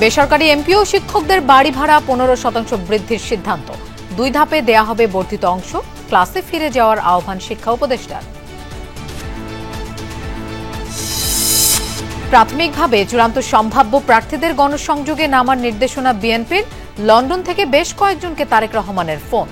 বেসরকারি এমপি ও শিক্ষকদের বাড়ি ভাড়া 15% বৃদ্ধির সিদ্ধান্ত। 2 ধাপে দেয়া হবে বর্ধিত অংশ। ক্লাসে ফিরে যাওয়ার আহ্বান শিক্ষা উপদেষ্টার। প্রাথমিকভাবে চূড়ান্ত সম্ভাব্য প্রার্থীদের গণসংযোগে নামার নির্দেশনা বিএনপির। লন্ডন থেকে বেশ কয়েকজনকে তারেক রহমানের ফোন।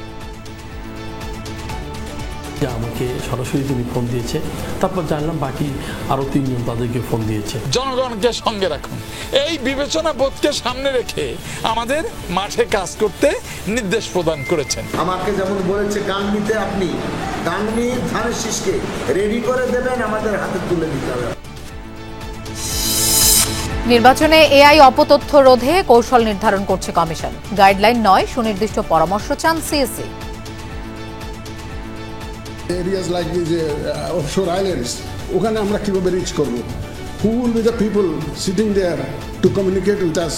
আমাকে সরাসরি তিনি ফোন দিয়েছে, তারপর জানলাম বাকি আরো 3 জন তাদেরকে ফোন দিয়েছে। জনগণকে সঙ্গে রাখুন, এই বিবেচনা বোধকে সামনে রেখে আমাদের মাঠে কাজ করতে নির্দেশ প্রদান করেছেন। আমাকে যেমন বলেছে গাংনীতে আপনি গাংনী ধানের শীষকে রেডি করে দেবেন, আমাদের হাতে তুলে দিতে হবে। নির্বাচনে এআই অপতথ্য রোধে কৌশল নির্ধারণ করছে কমিশন। গাইডলাইন নয়, সুনির্দিষ্ট পরামর্শ চান CSE. Areas like these offshore islands, ওখানে আমরা কিভাবে রিচ করব? Who will be the people sitting there to communicate with us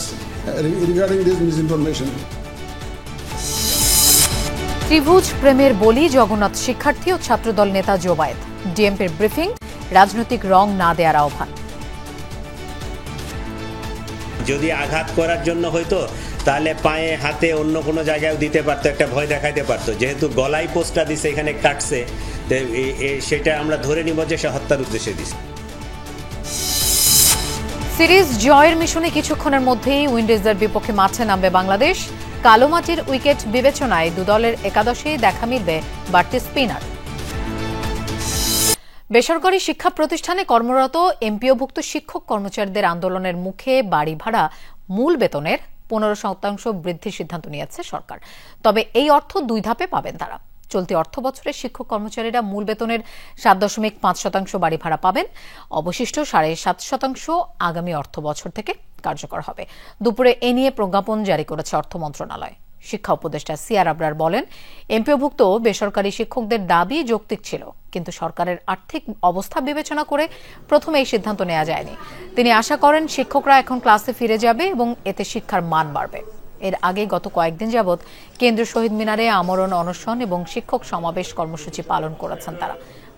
regarding this misinformation? ত্রিভুজ প্রেমের বলি জগন্নাথ শিক্ষার্থী ও ছাত্রদল নেতা জোবায়েদ। ডিএমপির ব্রিফিং, রাজনৈতিক রং না দেওয়ার আহ্বান। যদি আঘাত করার জন্য হয়তো তাহলে পায়ে হাতে অন্য কোনো জায়গায় দিতে পারতো, একটা ভয় দেখাইতে পারতো। যেহেতু গলায় পোস্টটা দিছে, এখানে কাটছে, সেটা আমরা ধরে নিব যে সে হত্যার উদ্দেশ্যে দিছে। সিরিজ জয়ের মিশনে কিছুক্ষণের মধ্যেই উইন্ডিজের বিপক্ষে মাঠে নামবে বাংলাদেশ। কালোমাটির উইকেট বিবেচনায় 2 দলের একাদশেই দেখা মিলবে বাড়তি স্পিনার। বেসরকারি শিক্ষা প্রতিষ্ঠানে কর্মরত এমপিওভুক্ত শিক্ষক কর্মচারীদের আন্দোলনের মুখে বাড়ি ভাড়া মূল বেতনের 15% বৃদ্ধির সিদ্ধান্ত নিয়েছে সরকার। তবে এই অর্থ 2 ধাপে পাবেন তারা। চলতি অর্থ বছরে শিক্ষক কর্মচারীরা মূল বেতনের 7.5% বাড়ি ভাড়া পাবেন। অবশিষ্ট 7.5% আগামী অর্থ বছর থেকে কার্যকর হবে। দুপুরে এ নিয়ে প্রজ্ঞাপন জারি করেছে অর্থ মন্ত্রণালয়। শিক্ষা উপদেষ্টা সিআর আবরার বলেন, এমপিওভুক্ত বেসরকারি শিক্ষকদের দাবি যৌক্তিক ছিল, কিন্তু সরকারের আর্থিক অবস্থা বিবেচনা করে প্রথমে এই সিদ্ধান্ত নেওয়া যায়নি। তিনি আশা করেন শিক্ষকরা এখন ক্লাসে ফিরে যাবে এবং এতে শিক্ষার মান বাড়বে। এর আগে গত কয়েকদিন যাবৎ কেন্দ্রীয় শহীদ মিনারে আমরণ অনশন এবং শিক্ষক সমাবেশ কর্মসূচি পালন করেছেন তারা।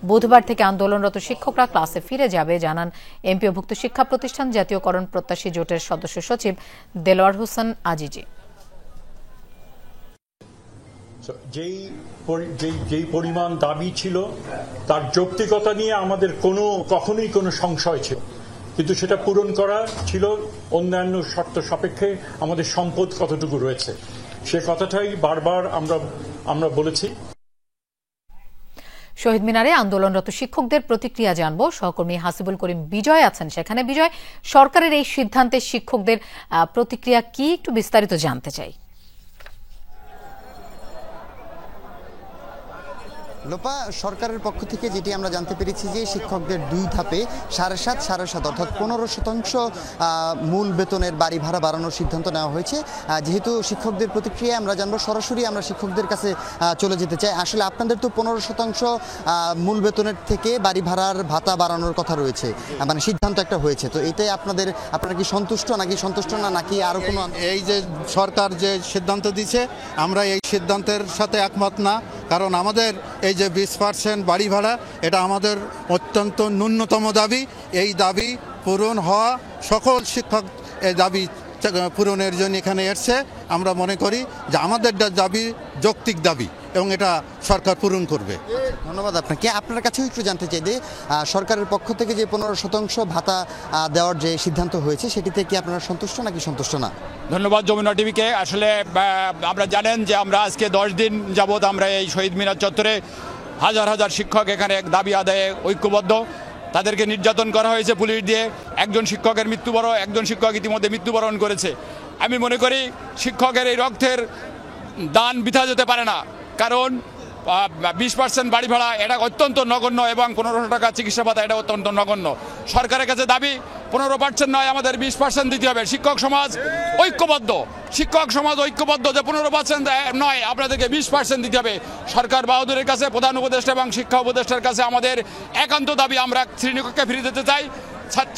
বুধবার থেকে আন্দোলনরত শিক্ষকরা ক্লাসে ফিরে যাবে জানান এমপিওভুক্ত শিক্ষা প্রতিষ্ঠান জাতীয়করণ প্রত্যাশী জোটের সদস্য সচিব দেলোয়ার হোসেন আজিজি। যেই পরিমাণ দাবি ছিল তার যৌক্তিকতা নিয়ে আমাদের কখনোই কোনো সংশয় ছিল, কিন্তু সেটা পূরণ করা ছিল অন্যান্য শর্ত সাপেক্ষে আমাদের সম্পদ কতটুকু রয়েছে সে কথাটাই বারবার আমরা বলেছি। শহীদ মিনারে আন্দোলনরত শিক্ষকদের প্রতিক্রিয়া জানবো। সহকর্মী হাসিবুল করিম বিজয় আছেন সেখানে। বিজয়, সরকারের এই সিদ্ধান্তে শিক্ষকদের প্রতিক্রিয়া কি, একটু বিস্তারিত জানতে চাই। লোপা, সরকারের পক্ষ থেকে যেটি আমরা জানতে পেরেছি যে শিক্ষকদের 2 ধাপে 7.5% অর্থাৎ 15% মূল বেতনের বাড়ি ভাড়া বাড়ানোর সিদ্ধান্ত নেওয়া হয়েছে। যেহেতু শিক্ষকদের প্রতিক্রিয়া আমরা জানবো, সরাসরি আমরা শিক্ষকদের কাছে চলে যেতে চাই। আসলে আপনাদের তো 15% মূল বেতনের থেকে বাড়ি ভাড়ার ভাতা বাড়ানোর কথা রয়েছে, মানে সিদ্ধান্ত একটা হয়েছে, তো এটাই আপনারা কি সন্তুষ্ট না নাকি আরো কোনো? এই যে সরকার যে সিদ্ধান্ত দিচ্ছে আমরা এই সিদ্ধান্তের সাথে একমত না, কারণ আমাদের এই যে 20% বাড়ি ভাড়া এটা আমাদের অত্যন্ত ন্যূনতম দাবি। এই দাবি পূরণ হওয়া, সকল শিক্ষক এই দাবি পূরণের জন্য এখানে এসছে। আমরা মনে করি যে আমাদের দাবি যৌক্তিক দাবি এবং এটা সরকার পূরণ করবে। ধন্যবাদ আপনাকে। আপনার কাছেও একটু জানতে চাই যে সরকারের পক্ষ থেকে যে 15% ভাতা দেওয়ার যে সিদ্ধান্ত হয়েছে সেটিতে কি আপনারা সন্তুষ্ট নাকি সন্তুষ্ট না? ধন্যবাদ যমুনা টিভিকে। আসলে আমরা জানেন যে আমরা আজকে 10 দিন যাবৎ আমরা এই শহীদ মিনার চত্বরে হাজার হাজার শিক্ষক এখানে এক দাবি আদায়ে ঐক্যবদ্ধ। তাদেরকে নির্যাতন করা হয়েছে পুলিশ দিয়ে। একজন শিক্ষক ইতিমধ্যে মৃত্যুবরণ করেছে। আমি মনে করি শিক্ষকের এই রক্তের দান বৃথা যেতে পারে না, কারণ 20% বাড়ি ভাড়া এটা অত্যন্ত নগণ্য এবং 1500 টাকা চিকিৎসা ভাতা এটা অত্যন্ত নগণ্য। সরকারের কাছে দাবি 15% নয়, আমাদের 20% দিতে হবে। শিক্ষক সমাজ ঐক্যবদ্ধ যে 15% নয়, আপনাদেরকে 20% দিতে হবে। সরকার বাহাদুরের কাছে, প্রধান উপদেষ্টা এবং শিক্ষা উপদেষ্টার কাছে আমাদের একান্ত দাবি, আমরা শ্রেণীকক্ষে ফিরে যেতে চাই।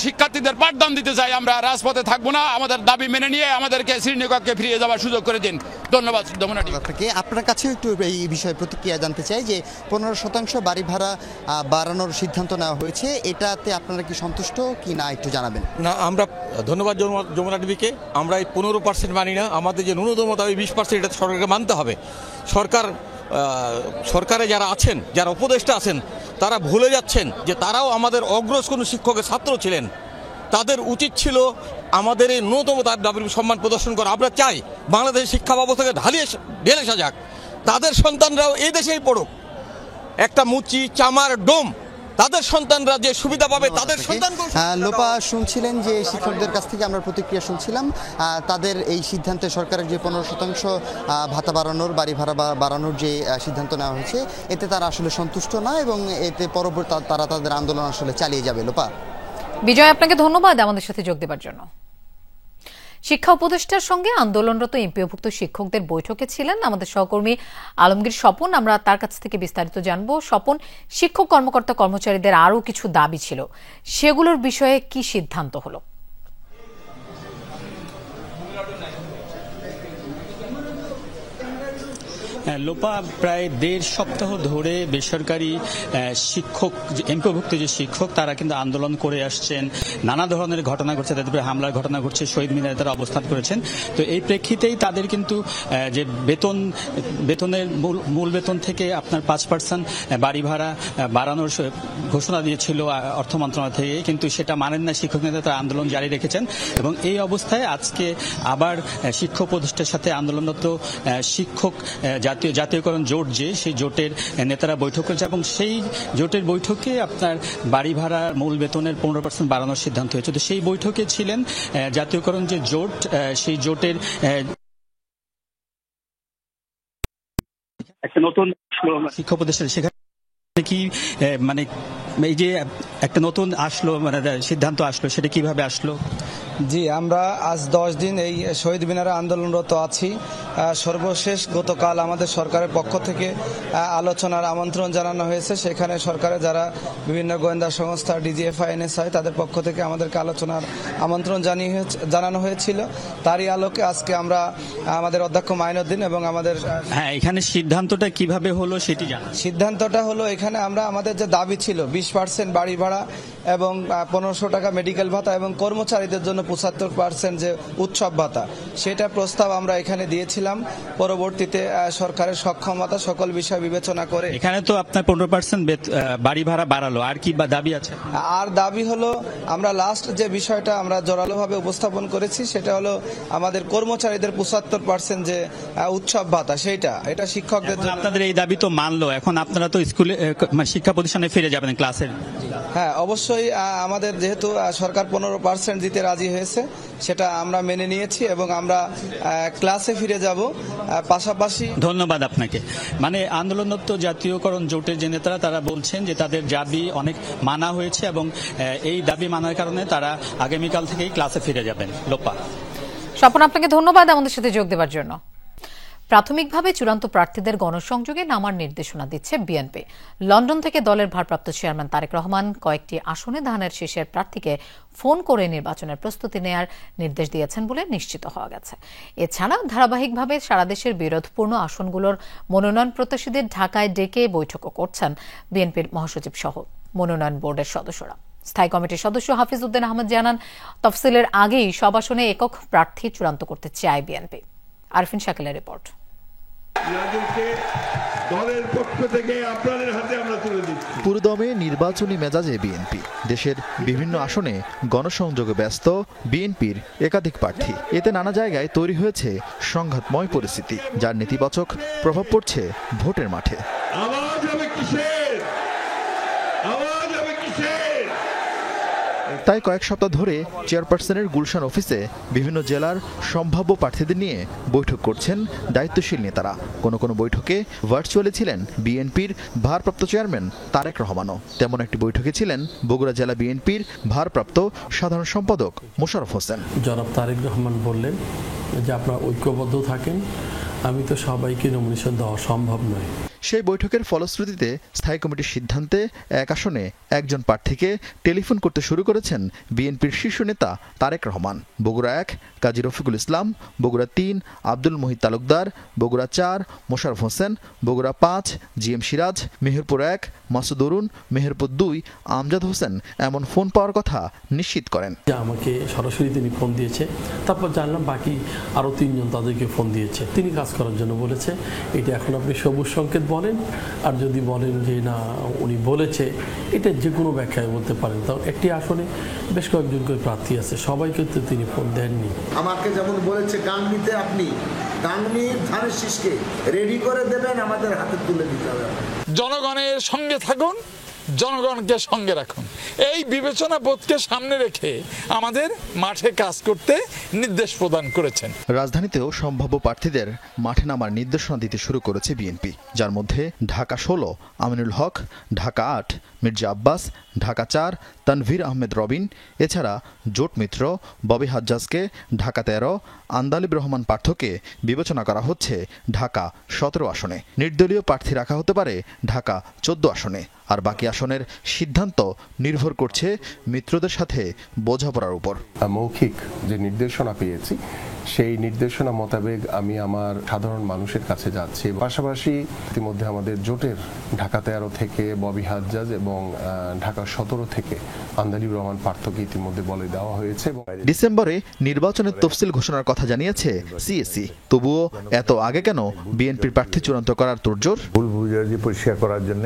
শিক্ষার্থীদের পাঠদান দিতে চাই, আমরা রাজপথে থাকবো না, আমাদের দাবি মেনে নিয়ে আমাদেরকে শ্রেণীকক্ষে ফিরিয়ে যাওয়ার সুযোগ করে দিন। ধন্যবাদ। আপনাকে আপনার কাছেও একটু এই বিষয়ে প্রতিক্রিয়া জানতে চাই যে 15% বাড়ি ভাড়া বাড়ানোর সিদ্ধান্ত নেওয়া হয়েছে, এটাতে আপনারা কি সন্তুষ্ট কি না একটু জানাবেন। না, আমরা ধন্যবাদ যমুনা টিভিকে। আমরা এই 15% মানি না, আমাদের যে ন্যূনতম দাবি 20%, এটা সরকারকে মানতে হবে। সরকারে যারা আছেন, যারা উপদেষ্টা আছেন, তারা ভুলে যাচ্ছেন যে তারাও আমাদের অগ্রজ কোনো শিক্ষকের ছাত্র ছিলেন। তাদের উচিত ছিল আমাদের এই ন্যূনতম দাবির সম্মান প্রদর্শন করা। আমরা চাই বাংলাদেশের শিক্ষা ব্যবস্থাকে ঢেলে সাজাক, তাদের সন্তানরাও এই দেশেই পড়ুক। একটা মুচি চামার ডোম তাদের সন্তানরা যে সুবিধা পাবে, তাদের সন্তান। লোপা শুনছিলেন যে শিক্ষকদের কাছ থেকে আমরা প্রতিক্রিয়া শুনছিলাম, তাদের এই সিদ্ধান্তে সরকারের যে 15% ভাতা বাড়ানোর, বাড়ি ভাড়া বাড়ানোর যে সিদ্ধান্ত নেওয়া হয়েছে, এতে তারা আসলে সন্তুষ্ট না এবং এতে পরবর্তী তারা তাদের আন্দোলন আসলে চালিয়ে যাবে। লোপা, বিজয়, আপনাকে ধন্যবাদ আমাদের সাথে যোগ দেবার জন্য। শিক্ষা উপদেষ্টার সঙ্গে আন্দোলনরত এমপিওভুক্ত শিক্ষকদের বৈঠকে ছিলেন আমাদের সহকর্মী আলমগীর স্বপন। আমরা তার কাছ থেকে বিস্তারিত জানব। স্বপন, শিক্ষক কর্মকর্তা কর্মচারীদের আরও কিছু দাবি ছিল, সেগুলোর বিষয়ে কি সিদ্ধান্ত হলো? লোপা, প্রায় 1.5 সপ্তাহ ধরে বেসরকারি শিক্ষক, এমপিওভুক্ত যে শিক্ষক, তারা কিন্তু আন্দোলন করে আসছেন। নানা ধরনের ঘটনা ঘটছে, তাদের উপরে হামলার ঘটনা ঘটছে, শহীদ মিনারে তারা অবস্থান করেছেন। তো এই প্রেক্ষিতেই তাদের কিন্তু যে বেতনের মূল বেতন থেকে আপনার 5% বাড়ি ভাড়া বাড়ানোর ঘোষণা দিয়েছিল অর্থ মন্ত্রণালয় থেকে, কিন্তু সেটা মানেন না শিক্ষক নেতা, তারা আন্দোলন জারি রেখেছেন। এবং এই অবস্থায় আজকে আবার শিক্ষা উপদেষ্টার সাথে আন্দোলনরত শিক্ষক জাতীয়করণ জোট, সেই জোটের নেতারা বৈঠক করেছে এবং সেই জোটের বৈঠকে আপনার বাড়ি ভাড়া মূল বেতনের 15% বাড়ানোর সিদ্ধান্ত হয়েছে। তো সেই বৈঠকে ছিলেন জাতীয়করণ যে জোট, সেই জোটের একটা নতুন শিক্ষা উপদেষ্টা, সেখানে কি মানে এই যে একটা নতুন আসলো, মানে সিদ্ধান্ত আসলো, সেটা কিভাবে আসলো? জি, আমরা আজ 10 দিন এই শহীদ মিনারে আন্দোলনরত আছি। সর্বশেষ গতকাল আমাদের সরকারের পক্ষ থেকে আলোচনার আমন্ত্রণ জানানো হয়েছে। সেখানে সরকারের যারা বিভিন্ন গোয়েন্দা সংস্থা, ডিজিএফআই, এনএসআই, তাদের পক্ষ থেকে আমাদেরকে আলোচনার আমন্ত্রণ জানানো হয়েছিল। তারই আলোকে আজকে আমরা আমাদের অধ্যক্ষ মাইনুদ্দিন এবং আমাদের এখানে সিদ্ধান্তটা কিভাবে হলো সেটি জানা। সিদ্ধান্তটা হলো, এখানে আমরা আমাদের যে দাবি ছিল 20% বাড়ি ভাড়া এবং 1500 টাকা মেডিকেল ভাতা এবং কর্মচারীদের জন্য 75% যে উৎসব ভাতা, সেটা প্রস্তাব আমরা এখানে দিয়েছিলাম। পরবর্তীতে সরকারের সক্ষমতা সকল বিষয় বিবেচনা করে এখানে তো আপনার 15% বাড়ি ভাড়া বাড়ালো, আর কি দাবি আছে? আর দাবি হলো, আমরা লাস্ট যে বিষয়টা আমরা জোরালোভাবে উপস্থাপন করেছি, সেটা হলো আমাদের কর্মচারীদের 75% যে উৎসব ভাতা, এটা শিক্ষকদের জন্য। আপনাদের এই দাবি তো মানলো, এখন আপনারা তো স্কুলে শিক্ষা প্রতিষ্ঠানে ফিরে যাবেন ক্লাসের? হ্যাঁ, অবশ্যই আমাদের যেহেতু সরকার 15% দিতে রাজি হয়েছে, সেটা আমরা মেনে নিয়েছি এবং আমরা ক্লাসে ফিরে যাব। পাশাপাশি ধন্যবাদ আপনাকে। মানে আন্দোলনরত জাতীয়করণ জোটের যে নেতারা, তারা বলছেন যে তাদের দাবি অনেক মানা হয়েছে এবং এই দাবি মানার কারণে তারা আগামীকাল থেকেই ক্লাসে ফিরে যাবেন। লোপা, স্বপন, আপনাকে ধন্যবাদ আমাদের সাথে যোগ দেওয়ার জন্য। প্রাথমিকভাবে চূড়ান্ত প্রার্থীদের গণসংযোগে নামার নির্দেশনা দিচ্ছে বিএনপি। লন্ডন থেকে দলের ভারপ্রাপ্ত চেয়ারম্যান তারেক রহমান কয়েকটি আসনে ধানের শীষের প্রার্থীকে ফোন করে নির্বাচনের প্রস্তুতি নেয়ার নির্দেশ দিয়েছেন বলে নিশ্চিত হওয়া গেছে। এছাড়া ধারাবাহিকভাবে সারা দেশের বিরোধপূর্ণ আসনগুলোর মনোনয়ন প্রত্যাশীদের ঢাকায় ডেকে বৈঠকও করছেন বিএনপির মহাসচিব সহ মনোনয়ন বোর্ডের সদস্যরা। স্থায়ী কমিটির সদস্য হাফিজ উদ্দিন আহমেদ জানান, তফসিলের আগেই সব আসনে একক প্রার্থী চূড়ান্ত করতে চায় বিএনপি। আরফিন শাকিলের রিপোর্ট। দলের পক্ষ থেকে আপনাদের হাতে আমরা তুলে দিচ্ছি। পুরোদমে নির্বাচনী মেজাজে বিএনপি। দেশের বিভিন্ন আসনে গণসংযোগে ব্যস্ত বিএনপির একাধিক প্রার্থী। এতে নানা জায়গায় তৈরি হয়েছে সংঘাতময় পরিস্থিতি, যার নেতিবাচক প্রভাব পড়ছে ভোটের মাঠে। আওয়াজ হবে কিসের? আওয়াজ হবে কিসের? তাই কয়েক সপ্তাহ ধরে চেয়ারপারসনের গুলশান অফিসে বিভিন্ন জেলার সম্ভাব্য প্রার্থীদের নিয়ে বৈঠক করছেন দায়িত্বশীল নেতারা। কোনো কোনো বৈঠকে ভার্চুয়ালি ছিলেন বিএনপির ভারপ্রাপ্ত চেয়ারম্যান তারেক রহমানও। তেমন একটি বৈঠকে ছিলেন বগুড়া জেলা বিএনপির ভারপ্রাপ্ত সাধারণ সম্পাদক মোশাররফ হোসেন। জনাব তারেক রহমান বললেন যে আপনারা ঐক্যবদ্ধ থাকেন, আমি তো সবাইকে নমিনেশন দেওয়া সম্ভব নয়। সেই বৈঠকের ফলশ্রুতিতে স্থায়ী কমিটির সিদ্ধান্তে এক আসনে একজন প্রার্থীকে টেলিফোন করতে শুরু করেছেন বিএনপির শীর্ষ নেতা তারেক রহমান। বগুড়া 1 কাজী রফিকুল ইসলাম, বগুড়া 3 আব্দুল মুহিত তালুকদার, বগুড়া 4 মোশাররফ হোসেন, বগুড়া 5 জিএম সিরাজ, মেহেরপুর 1 মাসুদ অরুণ, মেহেরপুর 2 আমজাদ হোসেন এমন ফোন পাওয়ার কথা নিশ্চিত করেন। আমাকে সরাসরি তিনি ফোন দিয়েছে, তারপর জানলাম বাকি আরও 3 জন তাদেরকে ফোন দিয়েছে। তিনি কাজ করার জন্য বলেছে। এটা এখন আপনি সবুজ সংকেত বলেন, আর যদি বলেন যে না উনি বলেছে, এটা যে কোনো ব্যাখ্যায় বলতে পারেন। তাও একটি আসনে বেশ কয়েকজন করে প্রার্থী আছে, সবাইকে তো তিনি ফোন দেননি। আমাকে যেমন বলেছে গাংনীতে আপনি গাংনীর ধানের শীষকে রেডি করে দেবেন, আমাদের হাতে তুলে দিতে হবে। জনগণের সঙ্গে থাকুন, জনগণকে সঙ্গে রাখুন, এই বিবেচনা বোধকে সামনে রেখে আমাদের মাঠে কাজ করতে নির্দেশ প্রদান করেছেন। রাজধানীতেও সম্ভাব্য প্রার্থীদের মাঠে নামার নির্দেশনা দিতে শুরু করেছে বিএনপি, যার মধ্যে ঢাকা 16 আমিনুল হক, ঢাকা 8 মির্জা আব্বাস, ঢাকা 4 তানভীর আহমেদ রবিন, এছাড়া জোট মিত্র ববি হাজ্জাজকে, ঢাকা 13 আন্দালিব রহমান পার্থকে বিবেচনা করা হচ্ছে ঢাকা 17 আসনে। নির্দলীয় প্রার্থী রাখা হতে পারে ঢাকা 14 আসনে। আর বাকি আসনের সিদ্ধান্ত নির্ভর করছে মিত্রদের সাথে বোঝাপড়ার উপর। মৌখিক যে নির্দেশনা পেয়েছি সেই নির্দেশনা মোতাবেক আমি আমার সাধারণ মানুষের কাছে যাচ্ছি। পাশাপাশি ইতিমধ্যে আমাদের জোটের ঢাকা 13 থেকে ববি হাজ্জাজ এবং ঢাকা 17 থেকে আন্দালিব রহমান পার্থকে ইতিমধ্যে বলে দেওয়া হয়েছে। ডিসেম্বরে নির্বাচনের তফসিল ঘোষণার কথা জানিয়েছে সিএসি। তবুও এত আগে কেন বিএনপির প্রার্থী চূড়ান্ত করার তোড়জোড়? ভুল বুঝাবুঝি পরিষ্কার করার জন্য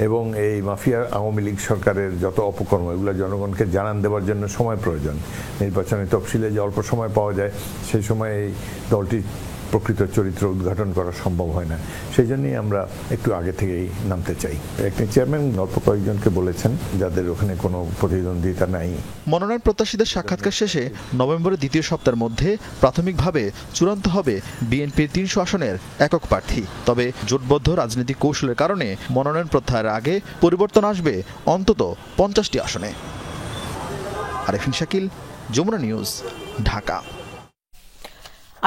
এবং এই মাফিয়া আওয়ামী লীগ সরকারের যত অপকর্ম এগুলো জনগণকে জানান দেওয়ার জন্য সময় প্রয়োজন। নির্বাচনের তফসিলে যে অল্প সময় পাওয়া যায় সেই সময় এই দলটির প্রকৃত চরিত্র উদ্ঘাটন করা সম্ভব হয় না। সেই জন্যই আমরা একটু আগে থেকেই নামতে চাই। একটি চেয়ারম্যান অল্প কয়েকজনকে বলেছেন যাদের ওখানে কোনো প্রতিদ্বন্দ্বিতা নাই। মনোনয়ন প্রত্যাশীদের সাক্ষাৎকার শেষে নভেম্বরের দ্বিতীয় সপ্তাহের মধ্যে প্রাথমিকভাবে চূড়ান্ত হবে বিএনপির 300 আসনের একক প্রার্থী। তবে জোটবদ্ধ রাজনৈতিক কৌশলের কারণে মনোনয়ন প্রত্যাহারের আগে পরিবর্তন আসবে অন্তত 50টি আসনে। Arefin Shakil, Jamuna news, Dhaka.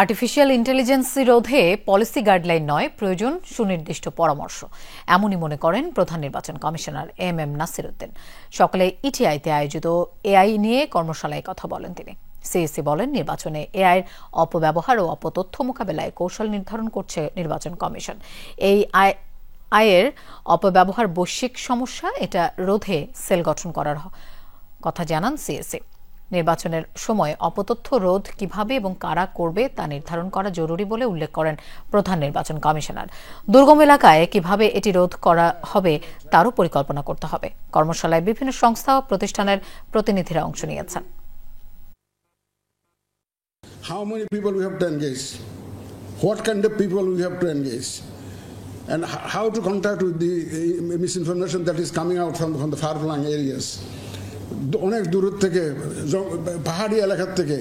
Artificial intelligence রোধে পলিসি গাইডলাইন নয়, প্রয়োজন সুনির্দিষ্ট পরামর্শ, এমনই মনে করেন প্রধান নির্বাচন কমিশনার এম নাসির উদ্দিন। সকালে ইটিআইতে আয়োজিত এআই নিয়ে কর্মশালায় কথা বলেন তিনি। সিএসি বলেন, নির্বাচনে এআইয়ের অপব্যবহার ও অপতথ্য মোকাবেলায় কৌশল নির্ধারণ করছে নির্বাচন কমিশন। এই আইয়ের অপব্যবহার বৈশ্বিক সমস্যা, এটা রোধে সেল গঠন করার কথা জানান সিএসি। নির্বাচনের সময় অপতথ্য রোধ কিভাবে এবং কারা করবে তা নির্ধারণ করা জরুরি বলে উল্লেখ করেন প্রধান নির্বাচন কমিশনার। দুর্গম এলাকায় কিভাবে এটি রোধ করা হবে তারও পরিকল্পনা করতে হবে। কর্মশালায় বিভিন্ন সংস্থা ও প্রতিষ্ঠানের প্রতিনিধিরা অংশ নিয়েছেন। How many people we have to engage? What kind of people we have to engage? And how to contact with the misinformation that is coming out from the far-flung areas? অনেক দূর থেকে, পাহাড়ি এলাকার থেকে,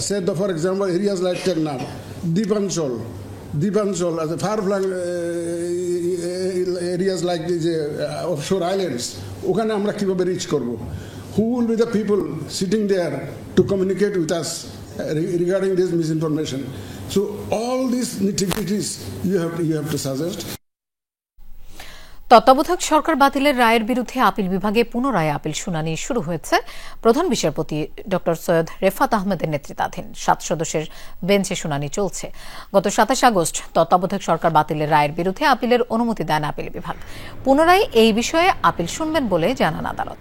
say for example areas like Teknaf, দ্বীপাঞ্চল, far flung areas like যে offshore islands, ওখানে আমরা কিভাবে রিচ করব? Who will be the people sitting there to communicate with us regarding this misinformation? So all this nitty gritties you have to suggest. তত্ত্বাবধায়ক সরকার বাতিলের রায়ের বিরুদ্ধে আপিল বিভাগে পুনরায় আপিল শুনানি শুরু হয়েছে। প্রধান বিচারপতি ডক্টর সৈয়দ রেফাত আহমেদের নেতৃত্বাধীন 7 সদস্যের বেঞ্চে শুনানি চলছে। গত 27 আগস্ট তত্ত্বাবধায়ক সরকার বাতিলের রায়ের বিরুদ্ধে আপিলের অনুমতি দেন আপিল বিভাগ। পুনরায় এই বিষয়ে আপিল শুনবেন বলে জানান আদালত।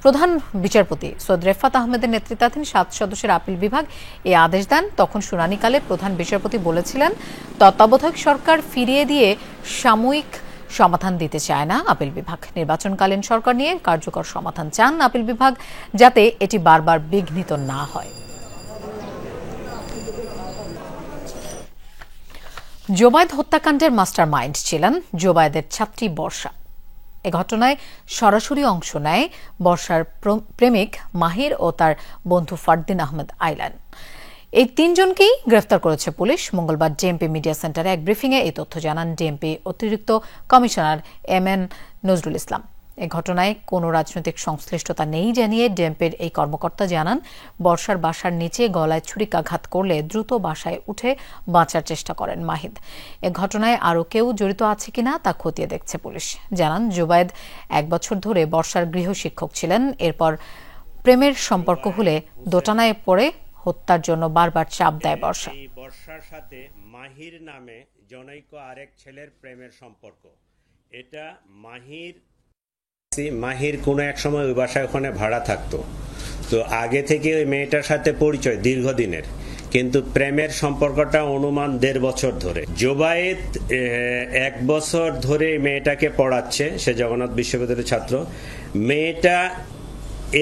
প্রধান বিচারপতি সৈয়দ রেফাত আহমেদের নেতৃত্বাধীন 7 সদস্যের আপিল বিভাগ এই আদেশ দেন। তখন শুনানিকালে প্রধান বিচারপতি বলেছিলেন, তত্ত্বাবধায়ক সরকার ফিরিয়ে দিয়ে সাময়িক সমাধান দিতে চায় না আপিল বিভাগ। নির্বাচনকালীন সরকার নিয়ে কার্যকর সমাধান চান আপিল বিভাগ, যাতে এটি বারবার বিঘ্নিত না হয়। জোবায়েদ হত্যাকাণ্ডের মাস্টার মাইন্ড ছিলেন জোবায়েদের ছাত্রী বর্ষা। এ ঘটনায় সরাসরি অংশ নেয় বর্ষার প্রেমিক মাহির ও তার বন্ধু ফারদিন আহমেদ আইলান। এই 3 জনকেই গ্রেফতার করেছে পুলিশ। মঙ্গলবার ডিএমপি মিডিয়া সেন্টারে এক ব্রিফিংয়ে এই তথ্য জানান ডিএমপি অতিরিক্ত কমিশনার এম নজরুল ইসলাম। এ ঘটনায় কোনো রাজনৈতিক সংশ্লিষ্টতা নেই জানিয়ে ডেম্পের এই কর্মকর্তা জানান, বর্ষার বাসার নিচে গলায় ছুরিকাঘাত করলে দ্রুত বাসায় উঠে বাঁচার চেষ্টা করেন মাহিদ। এ ঘটনায় আরও কেউ জড়িত আছে কিনা তা খতিয়ে দেখছে পুলিশ। জানান, জুবায়েদ 1 বছর ধরে বর্ষার গৃহশিক্ষক ছিলেন। এরপর প্রেমের সম্পর্ক হলে দোটানায় পড়ে হত্যার জন্য বারবার চাপ দেয় বর্ষা। বর্ষার সাথে মাহির নামে জনৈক আরেক ছেলের প্রেমের সম্পর্ক। এটা মাহির কোনো এক সময় ওই বাসায় ওখানে ভাড়া থাকতো, তো আগে থেকে ওই মেয়েটার সাথে পরিচয় দীর্ঘদিনের, কিন্তু প্রেমের সম্পর্কটা অনুমান 1.5 বছর ধরে। জুবায়েদ 1 বছর ধরে মেয়েটাকে পড়াচ্ছে, সে জগন্নাথ বিশ্ববিদ্যালয়ের ছাত্র। মেয়েটা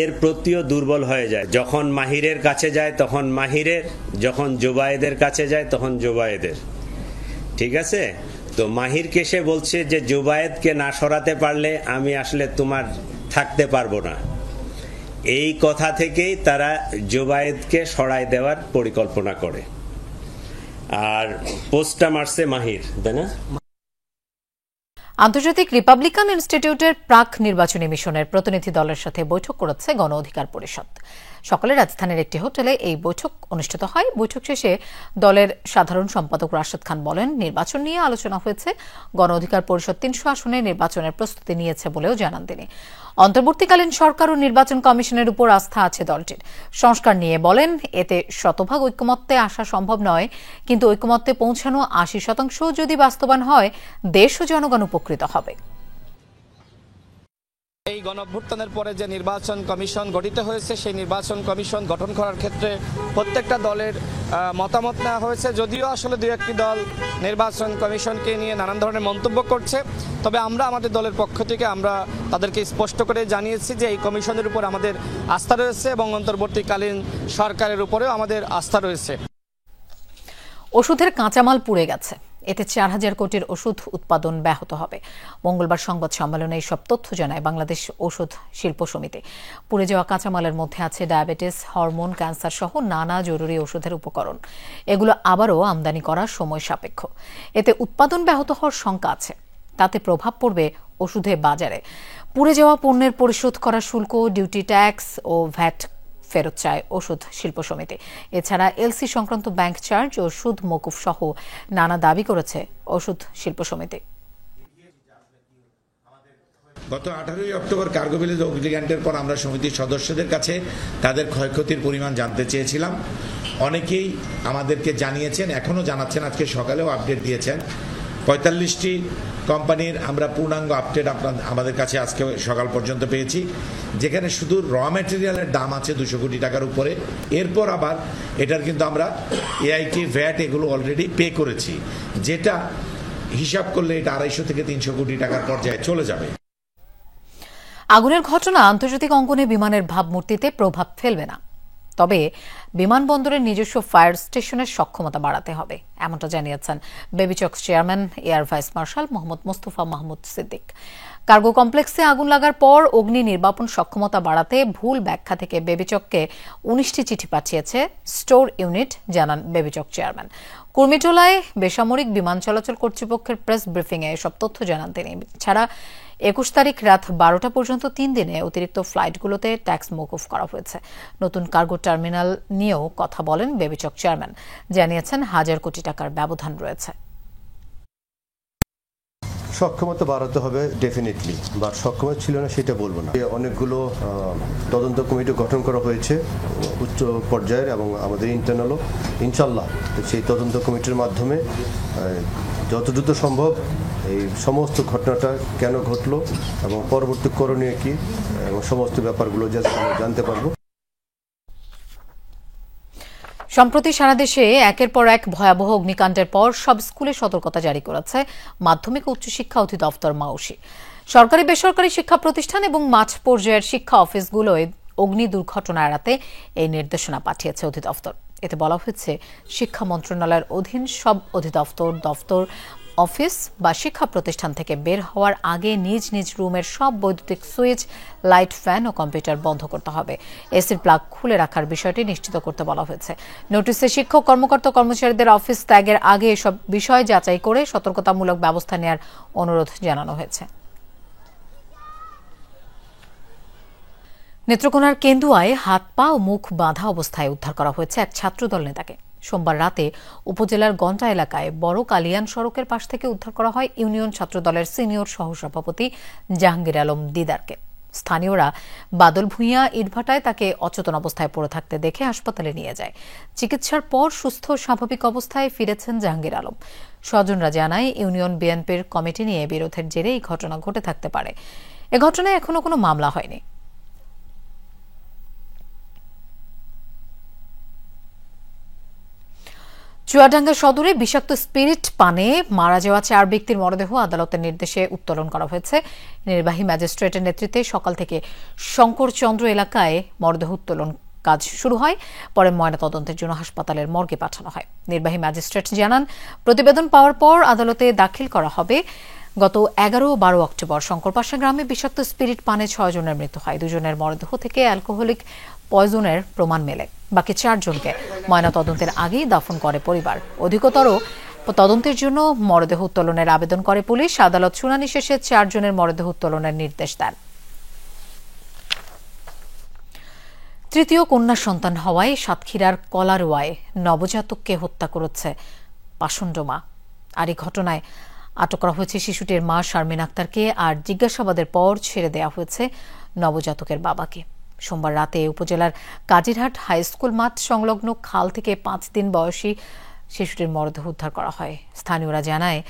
এর প্রতিও দুর্বল হয়ে যায়, যখন মাহিরের কাছে যায় তখন মাহিরের, যখন জুবায়েদের কাছে যায় তখন জুবায়েদের। ঠিক আছে, তো মাহিরকে সে বলছে যে জুবায়েদকে না সরাতে পারলে আমি আসলে তোমার থাকতে পারবো না। এই কথা থেকেই তারা জুবায়েদকে সরায় দেওয়ার পরিকল্পনা করে, আর পোস্টটা মারছে মাহির, তাই না? আন্তর্জাতিক রিপাবলিকান ইনস্টিটিউটের প্রাক নির্বাচনী মিশনের প্রতিনিধি দলের সাথে বৈঠক করেছে গণ অধিকার পরিষদ। সকালে রাজধানীর একটি হোটেলে এই বৈঠক অনুষ্ঠিত হয়। বৈঠক শেষে দলের সাধারণ সম্পাদক রাশেদ খান বলেন, নির্বাচন নিয়ে আলোচনা হয়েছে। গণ অধিকার পরিষদ 300 আসনে নির্বাচনের প্রস্তুতি নিয়েছে বলেও জানান তিনি। অন্তর্বর্তীকালীন সরকার ও নির্বাচন কমিশনের উপর আস্থা আছে দলটির। সংস্কার নিয়ে বলেন, এতে শতভাগ ঐকমত্যে আসা সম্ভব নয়, কিন্তু ঐকমত্যে পৌঁছানো 80% যদি বাস্তবায়ন হয়, দেশ ও জনগণ উপকৃত হবে। এই গণঅভ্যুত্থানের পরে যে নির্বাচন কমিশন গঠিত হয়েছে, সেই নির্বাচন কমিশন গঠন করার ক্ষেত্রে প্রত্যেকটা দলের মতামত নেওয়া হয়েছে। যদিও আসলে 2-1টি দল নির্বাচন কমিশনকে নিয়ে নানান ধরনের মন্তব্য করছে, তবে আমরা আমাদের দলের পক্ষ থেকে আমরা তাদেরকে স্পষ্ট করে জানিয়েছি যে এই কমিশনের উপর আমাদের আস্থা রয়েছে এবং অন্তর্বর্তীকালীন সরকারের উপরেও আমাদের আস্থা রয়েছে। ওষুধের কাঁচামাল পুড়ে গেছে, এতে 4000 কোটির ওষুধ উৎপাদন ব্যাহত হবে। মঙ্গলবার সংবাদ সম্মেলনে এইসব তথ্য জানায় বাংলাদেশ ওষুধ শিল্প সমিতি। পুড়ে যাওয়া কাঁচামালের মধ্যে আছে ডায়াবেটিস, হরমোন, ক্যান্সার সহ নানা জরুরি ওষুধের উপকরণ। এগুলো আবারও আমদানি করা সময় সাপেক্ষ। এতে উৎপাদন ব্যাহত হওয়ার শঙ্কা আছে। তাতে প্রভাব পড়বে ওষুধের বাজারে। পুড়ে যাওয়া পণ্যের পরিশোধ করা শুল্ক, ডিউটি, ট্যাক্স ও ভ্যাট ফেরত চায় ওষুধ শিল্প সমিতি। এছাড়া এলসি সংক্রান্ত ব্যাংক চার্জ ও সুদ মকুফ সহ নানা দাবি করেছে ওষুধ শিল্প সমিতি। গত 18 অক্টোবর কার্গো ভিলেজ অগ্নিকাণ্ডের পর আমরা সমিতির সদস্যদের কাছে তাদের ক্ষয়ক্ষতির পরিমাণ জানতে চেয়েছিলাম। অনেকেই আমাদেরকে জানিয়েছেন, এখনো জানাচ্ছেন, আজকে সকালেও আপডেট দিয়েছেন। 45টি কোম্পানির আমরা পূর্ণাঙ্গ আপডেট আমাদের কাছে আজকে সকাল পর্যন্ত পেয়েছি, যেখানে শুধু র ম্যাটেরিয়ালের দাম আছে 200 কোটি টাকার উপরে। এরপর আবার এটার কিন্তু আমরা এআইটি, ভ্যাট এগুলো অলরেডি পে করেছি, যেটা হিসাব করলে এটা 250 থেকে 300 কোটি টাকার পর্যায়ে চলে যাবে। আগুনের ঘটনা আন্তর্জাতিক অঙ্গনে বিমানের ভাবমূর্তিতে প্রভাব ফেলবে না, তবে বিমানবন্দরের নিজস্ব ফায়ার স্টেশনের সক্ষমতা বাড়াতে হবে, এমনটা জানিয়েছেন বেবিচক chairman air vice marshal Mohammad Mostafa Mahmud Siddique. Cargo কমপ্লেক্সে আগুন লাগার পর অগ্নি নির্বাপন সক্ষমতা বাড়াতে ভুল ব্যাখ্যা থেকে বেবিচককে 19টি চিঠি পাঠিয়েছে স্টোর ইউনিট, জানান বেবিচক চেয়ারম্যান। কুর্মিটোলায় বেসামরিক বিমান চলাচল কর্তৃপক্ষের প্রেস ব্রিফিংয়ে এসব তথ্য জানান তিনি। ছাড়া 21 তারিখ রাত 12টা পর্যন্ত 3 দিনে অতিরিক্ত ফ্লাইটগুলোতে ট্যাক্স মওকুফ করা হয়েছে। নতুন কার্গো টার্মিনাল নিয়েও কথা বলেন বেবিচক চেয়ারম্যান, জানিয়েছেন 1000 কোটি টাকার ব্যবধান রয়েছে। সক্ষমতা বাড়াতে হবে ডেফিনেটলি, বা সক্ষমতা ছিল না সেটা বলবো না। অনেকগুলো তদন্ত কমিটি গঠন করা হয়েছে উচ্চ পর্যায়ের এবং আমাদের ইন্টারনালও। ইনশাল্লাহ সেই তদন্ত কমিটির মাধ্যমে যত দ্রুত সম্ভব এই সমস্ত ঘটনাটা কেন ঘটলো এবং পরবর্তী করণীয় কি এবং সমস্ত ব্যাপারগুলো জানতে পারবো। সম্প্রতি সারা দেশে একের পর এক ভয়াবহ অগ্নিকাণ্ডের পর সব স্কুলে সতর্কতা জারি করেছে মাধ্যমিক ও উচ্চশিক্ষা অধিদপ্তর মাউসি। সরকারি বেসরকারি শিক্ষা প্রতিষ্ঠান এবং মাঠ পর্যায়ের শিক্ষা অফিসগুলোয় অগ্নি দুর্ঘটনা এড়াতে এই নির্দেশনা পাঠিয়েছে অধিদপ্তর। এতে বলা হয়েছে, শিক্ষা মন্ত্রণালয়ের অধীন সব অধিদপ্তর, দপ্তর, অফিস বা শিক্ষা প্রতিষ্ঠান থেকে বের হওয়ার আগে নিজ নিজ রুমের সব বৈদ্যুতিক সুইচ, লাইট, ফ্যান ও কম্পিউটার বন্ধ করতে হবে। এসির প্লাগ খুলে রাখার বিষয়টি নিশ্চিত করতে বলা হয়েছে। নোটিশে শিক্ষক, কর্মকর্তা, কর্মচারীদের অফিস ত্যাগের আগে এসব বিষয় যাচাই করে সতর্কতামূলক ব্যবস্থা নেওয়ার অনুরোধ জানানো হয়েছে। নেত্রকোনার কেন্দুয়ায় হাত পা ও মুখ বাঁধা অবস্থায় উদ্ধার করা হয়েছে এক ছাত্রদল নেতাকে। সোমবার রাতে উপজেলার গন্টা এলাকায় বড় কালিয়ান সড়কের পাশ থেকে উদ্ধার করা হয় ইউনিয়ন ছাত্রদলের সিনিয়র সহসভাপতি জাহাঙ্গীর আলম দিদারকে। স্থানীয়রা বাদল ভূঁইয়া ইটভাটায় তাকে অচেতন অবস্থায় পড়ে থাকতে দেখে হাসপাতালে নিয়ে যায়। চিকিৎসার পর সুস্থ স্বাভাবিক অবস্থায় ফিরেছেন জাহাঙ্গীর আলম। স্বজনরা জানায় ইউনিয়ন বিএনপির কমিটি নিয়ে বিরোধের জেরে এই ঘটনা ঘটে থাকতে পারে। এ ঘটনায় এখনো কোনো মামলা হয়নি। চুয়াডাঙ্গা সদরে বিষাক্ত স্পিরিট পানে মারা যাওয়া 4 ব্যক্তির মরদেহ আদালতের নির্দেশে উত্তোলন করা হয়েছে। নির্বাহী ম্যাজিস্ট্রেটের নেতৃত্বে সকাল থেকে শঙ্করচন্দ্র এলাকায় মরদেহ উত্তোলন কাজ শুরু হয়। পরে ময়নাতদন্তের জন্য হাসপাতালের মর্গে পাঠানো হয়। নির্বাহী ম্যাজিস্ট্রেট জানান, প্রতিবেদন পাওয়ার পর আদালতে দাখিল করা হবে। গত 11 ও 12 অক্টোবর শঙ্করপাশা গ্রামে বিষাক্ত স্পিরিট পানে 6 জনের মৃত্যু হয়। 2 জনের মরদেহ থেকে অ্যালকোহলিক পয়জনের প্রমাণ মেলে। বাকি 4 জনকে ময়নাতদন্তের আগেই দাফন করে পরিবার। অধিকতর তদন্তের জন্য মরদেহ উত্তোলনের আবেদন করে পুলিশ। আদালত শুনানি শেষে 4 জনের মরদেহ উত্তোলনের নির্দেশ দেন। তৃতীয় কন্যা সন্তান হওয়ায় সাতক্ষীরার কলারোয়ায় নবজাতককে হত্যা করেছে পাষণ্ড মা। আর এই ঘটনায় আটক করা হয়েছে শিশুটির মা শারমিন আক্তারকে। আর জিজ্ঞাসাবাদের পর ছেড়ে দেওয়া হয়েছে নবজাতকের বাবাকে। সোমবার রাতে উপজেলার কাজিরহাট হাই স্কুল মাঠ সংলগ্ন খাল থেকে 5 দিন বয়সী শিশুটির মরদেহ উদ্ধার করা হয়। স্থানীয়রা জানায়,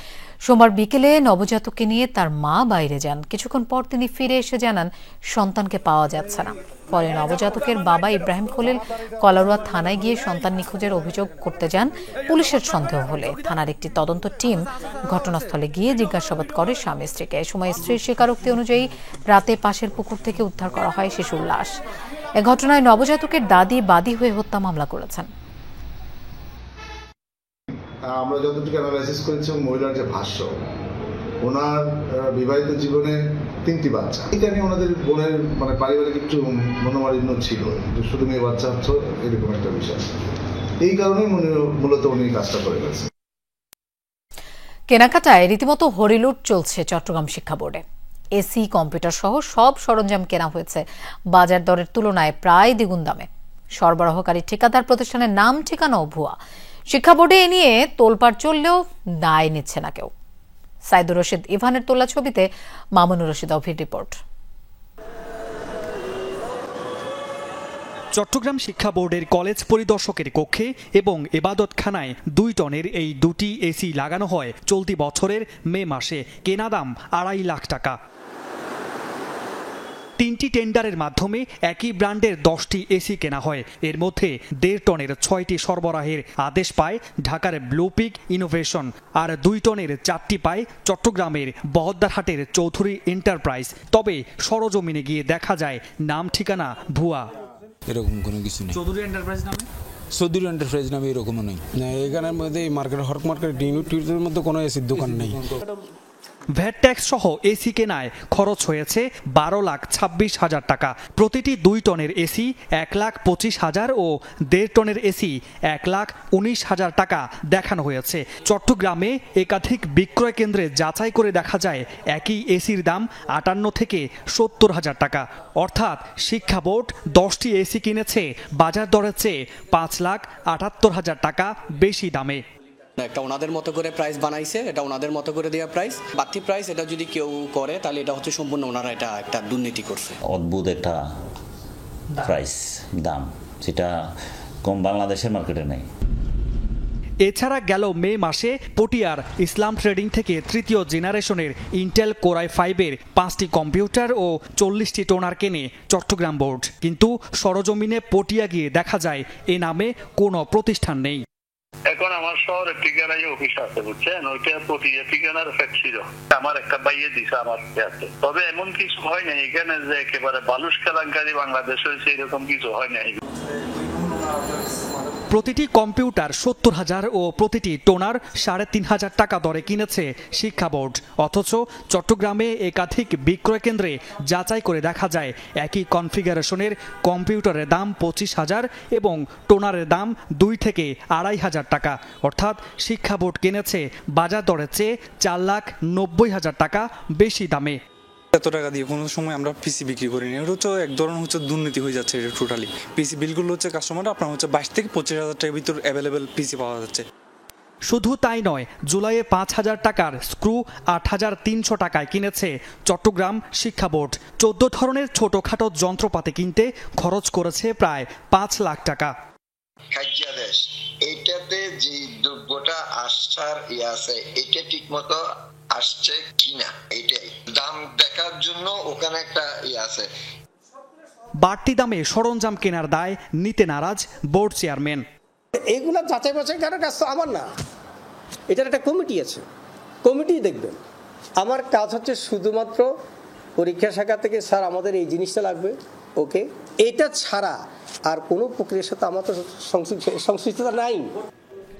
সোমবার বিকেলে নবজাতককে নিয়ে তার মা বাইরে যান। কিছুক্ষণ পর তিনি ফিরে এসে জানান সন্তানকে পাওয়া যাচ্ছে না। পরে নবজাতকের বাবা ইব্রাহিম খলিল কলারোয়া থানায় গিয়ে সন্তান নিখোঁজের অভিযোগ করতে যান। পুলিশের সন্দেহ হলে থানার একটি তদন্ত টিম ঘটনাস্থলে গিয়ে জিজ্ঞাসাবাদ করে স্বামী স্ত্রীকে। এ সময় স্ত্রীর স্বীকারোক্তি অনুযায়ী রাতে পাশের পুকুর থেকে উদ্ধার করা হয় শিশুর লাশ। এ ঘটনায় নবজাতকের দাদি বাদী হয়ে হত্যা মামলা করেছেন। আমরা যতটুকু অ্যানালাইসিস করেছি মহিলার যে ভাষ্য, ওনার বিবাহিত জীবনে 3টি বাচ্চা, এটা নিয়ে ওনাদের বোনের পারিবারিক একটু মনোমালিন্য ছিল, শুধু মেয়ে বাচ্চা হচ্ছে এরকম একটা বিষয়। এই কারণেই মূলত উনি কাজটা করে গেছেন। কেনাকাটায় রীতিমতো হরিলুট চলছে চট্টগ্রাম শিক্ষা বোর্ডে। এসি, কম্পিউটার সহ সব সরঞ্জাম কেনা হয়েছে বাজার দরের তুলনায় প্রায় দ্বিগুণ দামে। সরবরাহকারী ঠিকাদার প্রতিষ্ঠানের নাম ঠিকানাও ভুয়া। শিক্ষা বোর্ডে এ নিয়ে তোলপাড় চললেও দায় নিচ্ছে না কেউ। সাইদুর রশিদ ইভানের তোলা ছবিতে মামুনুর রশিদ অভির রিপোর্ট। চট্টগ্রাম শিক্ষা বোর্ডের কলেজ পরিদর্শকের কক্ষে এবং ইবাদতখানায় 2 টনের এই 2টি এসি লাগানো হয় চলতি বছরের মে মাসে। কেনা দাম 2.5 লাখ টাকা। 3টি টেন্ডারের মাধ্যমে একই ব্র্যান্ডের 10টি এসি কেনা হয়। এর মধ্যে 1.5 টনের 6টি সরবরাহের আদেশ পায় ঢাকার ব্লুপিক ইনোভেশন, আর 2 টনের 4টি পায় চট্টগ্রামের বহদ্দারহাটের চৌধুরী এন্টারপ্রাইজ। তবে সরজমিনে গিয়ে দেখা যায় নাম ঠিকানা ভুয়া। এরকম কোনো কিছু নেই। চৌধুরী এন্টারপ্রাইজ নামে এরকমও নেই। এখানের মধ্যে হক মার্কেট ইউনিটের মধ্যে কোনো এসির দোকান নেই। ভ্যাট ট্যাক্স সহ এসি কেনায় খরচ হয়েছে 12,26,000 টাকা। প্রতিটি 2 টনের এসি 1,25,000 ও 1.5 টনের এসি 1,19,000 টাকা দেখানো হয়েছে। চট্টগ্রামে একাধিক বিক্রয় কেন্দ্রে যাচাই করে দেখা যায় একই এসির দাম 58 থেকে 70,000 টাকা। অর্থাৎ শিক্ষা বোর্ড 10টি এসি কিনেছে বাজার দরের চেয়ে 5,78,000 টাকা বেশি দামে। একটা ওনাদের মতো করে প্রাইস বানাইছে, এটা ওনাদের মতো করে দেওয়া প্রাইস। বাড়তি প্রাইস এটা যদি কেউ করে তাহলে এটা হচ্ছে সম্পূর্ণ ওনারা এটা একটা দুর্নীতি করছে। অদ্ভুত একটা প্রাইস দাম, যেটা কম বাংলাদেশের মার্কেটে নেই। এছাড়া গেল মে মাসে পটিয়ার ইসলাম ট্রেডিং থেকে 3য় জেনারেশনের ইন্টেল কোরাই 5-এর 5টি কম্পিউটার ও 40টি টোনার কেনে চট্টগ্রাম বোর্ড। কিন্তু সরজমিনে পটিয়া গিয়ে দেখা যায় এ নামে কোনো প্রতিষ্ঠান নেই। এখন আমার শহরের ঠিকানায় অফিস আছে, বুঝছেন, ওইটা পটিয়া ঠিকানার ফ্যাক্ট ছিল। আমার একটা বাইয়ে দিছে আমার আছে। তবে এমন কিছু হয় না এখানে যে একেবারে বালুস কেলেঙ্কারি বাংলাদেশ হয়েছে, এরকম কিছু হয় না। প্রতিটি কম্পিউটার 70,000 ও প্রতিটি টোনার 3,500 টাকা দরে কিনেছে শিক্ষা বোর্ড। অথচ চট্টগ্রামে একাধিক বিক্রয় কেন্দ্রে যাচাই করে দেখা যায় একই কনফিগারেশনের কম্পিউটারের দাম 25,000 এবং টোনারের দাম 2 থেকে 2,500 টাকা। অর্থাৎ শিক্ষা বোর্ড কিনেছে বাজার দরের চেয়ে 4,90,000 টাকা বেশি দামে। এত টাকা দিয়ে কোনো সময় আমরা পিসি বিক্রি করিনি। এটা হচ্ছে এক ধরনের দুর্নীতি হয়ে যাচ্ছে। এটা টোটালি পিসি বিলগুলো হচ্ছে কাস্টমার আপনার 22 থেকে 25,000 টাকার ভিতর অ্যাভেলেবেল পিসি পাওয়া যাচ্ছে। শুধু তাই নয়, জুলাইয়ে 5,000 টাকার স্ক্রু 8,300 টাকায় কিনেছে চট্টগ্রাম শিক্ষা বোর্ড। 14 ধরনের ছোটখাটো যন্ত্রপাতি কিনতে খরচ করেছে প্রায় 5 লাখ টাকা। খাদ্যাদেশ এইটাতে যে দ্রব্যটা আসার আছে এটা ঠিক মতো আসছে কিনা এটাই দাম দেখার জন্য ওখানে একটা আছে। বাড়তি দামে সরঞ্জাম কেনার দায় নিতে নারাজ বোর্ড চেয়ারম্যান। এইগুলা যাচাই বাছাই করার কাজ তো আমার না, এটার একটা কমিটি আছে, কমিটি দেখবেন। আমার কাজ হচ্ছে শুধুমাত্র পরীক্ষা শাখা থেকে স্যার আমাদের এই জিনিসটা লাগবে, ওকে, এটা ছাড়া আর কোনো প্রক্রিয়ার সাথে আমার তো সংশ্লিষ্টতা নাই।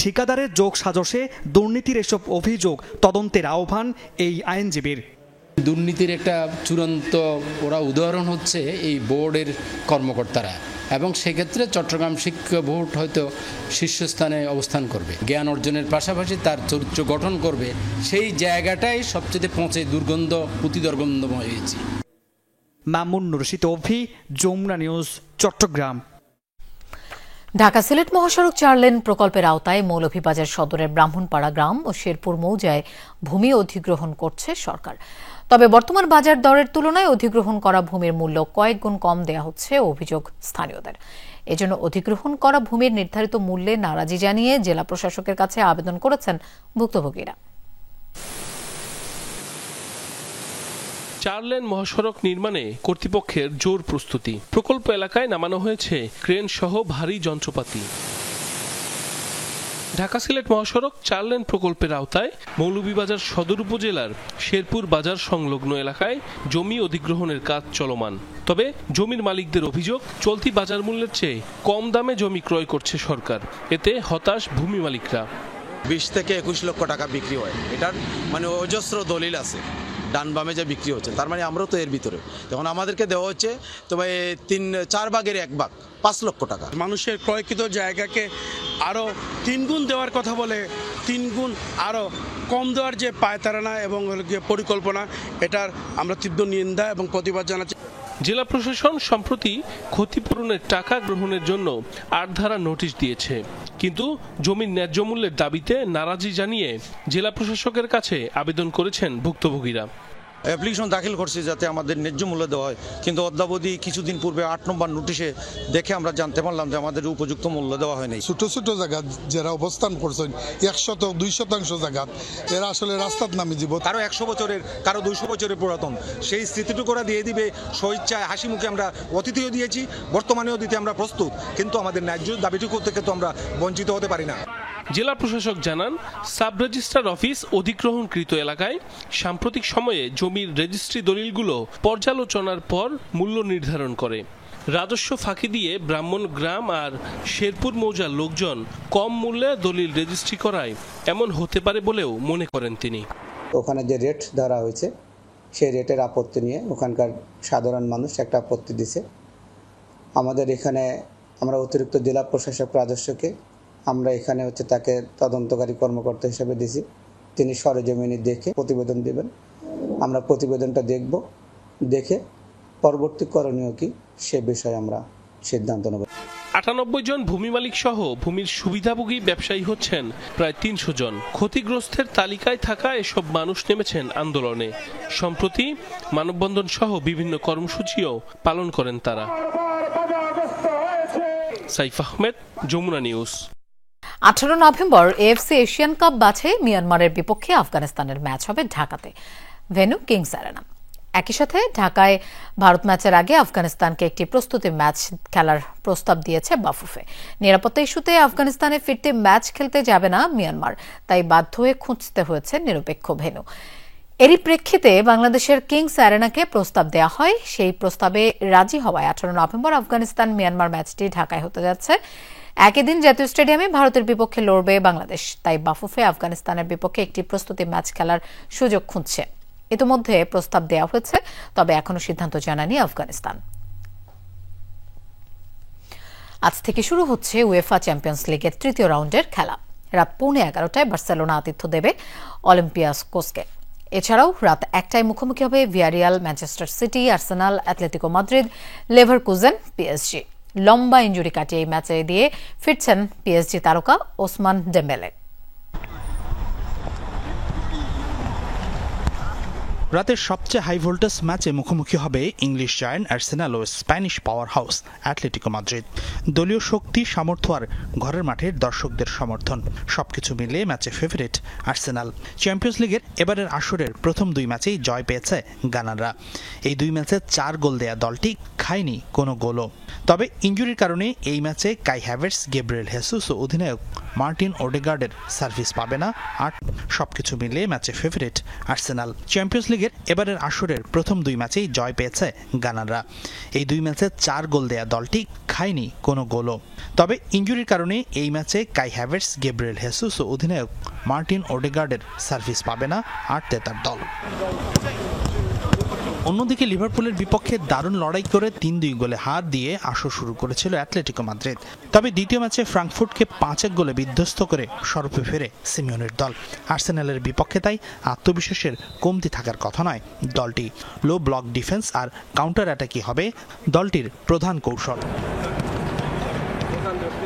ঠিকাদারের যোগ সাজসে দুর্নীতির এসব অভিযোগ তদন্তের আহ্বান এই আইনজীবীর। দুর্নীতির একটা চূড়ান্ত উদাহরণ হচ্ছে এই বোর্ডের কর্মকর্তারা, এবং সেক্ষেত্রে চট্টগ্রাম শিক্ষা বোর্ড হয়তো শীর্ষস্থানে অবস্থান করবে। জ্ঞান অর্জনের পাশাপাশি তার চরিত্র গঠন করবে, সেই জায়গাটাই সবচেয়ে পৌঁছে দুর্গন্ধময় হয়েছে। মামুন রশিদ অভি, যমুনা নিউজ, চট্টগ্রাম। ঢাকা সিলেট মহাসড়ক 4 লেন প্রকল্পের আওতায় মৌলভীবাজার সদরের ব্রাহ্মণপাড়া গ্রাম ও শেরপুর মৌজায় ভূমি অধিগ্রহণ করছে সরকার। তবে বর্তমান বাজার দরের তুলনায় অধিগ্রহণ করা ভূমির মূল্য কয়েক গুণ কম দেয়া হচ্ছে অভিযোগ স্থানীয়দের। এজন্য অধিগ্রহণ করা ভূমির নির্ধারিত মূল্যে নারাজি জানিয়ে জেলা প্রশাসকের কাছে আবেদন করেছেন ভুক্তভোগীরা। 4 লেন মহাসড়ক নির্মাণে কর্তৃপক্ষের জোর প্রস্তুতি। প্রকল্প এলাকায় নামানো হয়েছে ক্রেন সহ ভারী যন্ত্রপাতি। ঢাকা সিলেট মহাসড়ক 4 লেন প্রকল্পের আওতায় মৌলভীবাজার সদর উপজেলার শেরপুর বাজার সংলগ্ন এলাকায় জমি অধিগ্রহণের কাজ চলমান। তবে জমির মালিকদের অভিযোগ, চলতি বাজার মূল্যের চেয়ে কম দামে জমি ক্রয় করছে সরকার। এতে হতাশ ভূমি মালিকরা। 20 থেকে 21 লক্ষ টাকা বিক্রি হয়, এটার অজস্র দলিল আছে, ডান বামে যে বিক্রি হচ্ছে, তার আমরাও তো এর ভিতরে। যখন আমাদেরকে দেওয়া হচ্ছে তবে 3-4 ভাগের 1 ভাগ 5 লক্ষ টাকা। মানুষের ক্রয়কৃত জায়গাকে আরো 3 গুণ দেওয়ার কথা বলে 3 গুণ আরো কম দেওয়ার যে পায়তারানা এবং পরিকল্পনা, এটার আমরা তীব্র নিন্দা এবং প্রতিবাদ জানাচ্ছি। জেলা প্রশাসন সম্প্রতি ক্ষতিপূরণের টাকা গ্রহণের জন্য 8 ধারা নোটিশ দিয়েছে, কিন্তু জমির ন্যায্য মূল্যের দাবিতে নারাজি জানিয়ে জেলা প্রশাসকের কাছে আবেদন করেছেন ভুক্তভোগীরা। অ্যাপ্লিকেশন দাখিল করছি যাতে আমাদের ন্যায্য মূল্য দেওয়া হয়, কিন্তু অদ্যাবধি কিছুদিন পূর্বে 8 নম্বর নোটিশে দেখে আমরা জানতে পারলাম যে আমাদের উপযুক্ত মূল্য দেওয়া হয়নি। ছোট ছোট জায়গা যারা অবস্থান করছেন 100-200 জায়গা, এরা আসলে রাস্তার নামে জীব। কারো 100 বছরের, কারো 200 বছরের পুরাতন, সেই স্মৃতিটুকুরা দিয়ে দিবে স্বইচ্ছায়, হাসি মুখে। আমরা অতীতেও দিয়েছি, বর্তমানেও দিতে আমরা প্রস্তুত, কিন্তু আমাদের ন্যায্য দাবিটুকু থেকে তো আমরা বঞ্চিত হতে পারি না। জেলা প্রশাসক জানান, সাব রেজিস্ট্রার অফিস অধিগ্রহণকৃত এলাকায় সাম্প্রতিক সময়ে জমির রেজিস্ট্রি দলিলগুলো পর্যালোচনার পর মূল্য নির্ধারণ করে। রাজস্ব ফাঁকি দিয়ে ব্রাহ্মণ গ্রাম আর শেরপুর মৌজার লোকজন কম মূল্যে দলিল রেজিস্ট্রি করায় এমন হতে পারে বলেও মনে করেন তিনি। ওখানে যে রেট ধরা হয়েছে সেই রেটের আপত্তি নিয়ে ওখানকার সাধারণ মানুষ একটা আপত্তি দিছে। আমাদের এখানে আমরা অতিরিক্ত জেলা প্রশাসক রাজস্বকে আমরা এখানে তাকে তদন্তকারী কর্মকর্তা হিসেবে দিছি। তিনি সরেজমিনে দেখে প্রতিবেদন দেবেন, আমরা প্রতিবেদনটা দেখব, দেখে পরবর্তী করণীয় কি সে বিষয়ে আমরা সিদ্ধান্ত নেব। 98 জন ভূমি মালিক সহ ভূমির সুবিধাভোগী ব্যবসায়ী হচ্ছেন প্রায় 300 জন। ক্ষতিগ্রস্তের তালিকায় থাকা এসব মানুষ নেমেছেন আন্দোলনে। সম্প্রতি মানববন্ধন সহ বিভিন্ন কর্মসূচিও পালন করেন তারা। Saif Ahmed, Jamuna news. 18 November AFC Asian cup বাছাই মিয়ানমারের বিপক্ষে আফগানিস্তানের ম্যাচ হবে ঢাকাতে, ভেন্যু কিংস অ্যারেনা। একই সাথে ঢাকায় ভারত ম্যাচের আগে আফগানিস্তানকে একটি প্রস্তুতি ম্যাচ খেলার প্রস্তাব দিয়েছে বাফুফে। নিরাপত্তা ইস্যুতে আফগানিস্তানে ফিরতে ম্যাচ খেলতে যাবে না মিয়ানমার, তাই বাধ্য হয়ে খুঁজতে হয়েছে নিরপেক্ষ ভেন্যু। এরই প্রেক্ষিতে বাংলাদেশের কিংস অ্যারেনাকে প্রস্তাব দেওয়া হয়। সেই প্রস্তাবে রাজি হওয়ায় 18 নভেম্বর আফগানিস্তান মিয়ানমার ম্যাচটি ঢাকায় হতে যাচ্ছে। একই দিন জাতীয় স্টেডিয়ামে ভারতের বিপক্ষে লড়বে বাংলাদেশ, তাই বাফুফে আফগানিস্তানের বিপক্ষে একটি প্রস্তুতি ম্যাচ খেলার সুযোগ খুঁজছে। ইতিমধ্যে প্রস্তাব দেওয়া হয়েছে, তবে এখনো সিদ্ধান্ত জানায়নি আফগানিস্তান। আজ থেকে শুরু হচ্ছে উয়েফা চ্যাম্পিয়ন্স লিগের তৃতীয় রাউন্ডের খেলা। রাত 11:15টায় বার্সেলোনা আতিথ্য দেবে অলিম্পিয়াকোসকে। এছাড়াও রাত 1টায় মুখোমুখি হবে Villarreal, Manchester city, Arsenal, Atletico Madrid, Leverkusen, PSG. লম্বা ইনজুরি কাটিয়ে এই ম্যাচে দিয়ে ফিরছেন পিএসজি তারকা ওসমান ডেম্বেলে। রাতের সবচেয়ে হাই ভোল্টেজ ম্যাচে মুখোমুখি হবে ইংলিশ জায়ান্ট আর্সেনাল ও Spanish power house Atletico Madrid. দলীয় শক্তি, সামর্থ্য আর ঘরের মাঠের দর্শকদের সমর্থন সবকিছু মিলিয়ে ম্যাচে ফেভারিট আর্সেনাল। চ্যাম্পিয়ন্স লিগের এবারের আসরের প্রথম 2 ম্যাচেই জয় পেয়েছে গানাররা। এই 2 ম্যাচে 4 গোল দেয়া দলটি খায়নি কোনো গোলও। তবে ইনজুরির কারণে এই ম্যাচে কাই হ্যাভার্টস, গেব্রিয়েল হেসুস ও অধিনায়ক মার্টিন ওডেগার্ডের সার্ভিস পাবে না। আর সবকিছু মিলিয়ে ম্যাচে ফেভারিট আর্সেনাল। চ্যাম্পিয়ন্স লিগের এবারের আসরের প্রথম 2 ম্যাচেই জয় পেয়েছে গানাররা। এই 2 ম্যাচে 4 গোল দেয়া দলটি খায়নি কোনো গোলও। তবে ইনজুরির কারণে এই ম্যাচে কাই হ্যাভার্টস, গেব্রিয়েল হেসুস ও অধিনায়ক মার্টিন ওডেগার্ডের সার্ভিস পাবে না আর্তেতার দল। অন্যদিকে লিভারপুলের বিপক্ষে দারুণ লড়াই করে 3-2 গোলে হার দিয়ে আসর শুরু করেছিল অ্যাটলেটিকো মাদ্রিদ। তবে দ্বিতীয় ম্যাচে ফ্রাঙ্কফুর্টকে 5-1 গোলে বিধ্বস্ত করে স্বরূপে ফেরে সিমিওনের দল। আর্সেনালের বিপক্ষে তাই আত্মবিশ্বাসের কমতি থাকার কথা নয় দলটি। লো ব্লক ডিফেন্স আর কাউন্টার অ্যাটাকই হবে দলটির প্রধান কৌশল।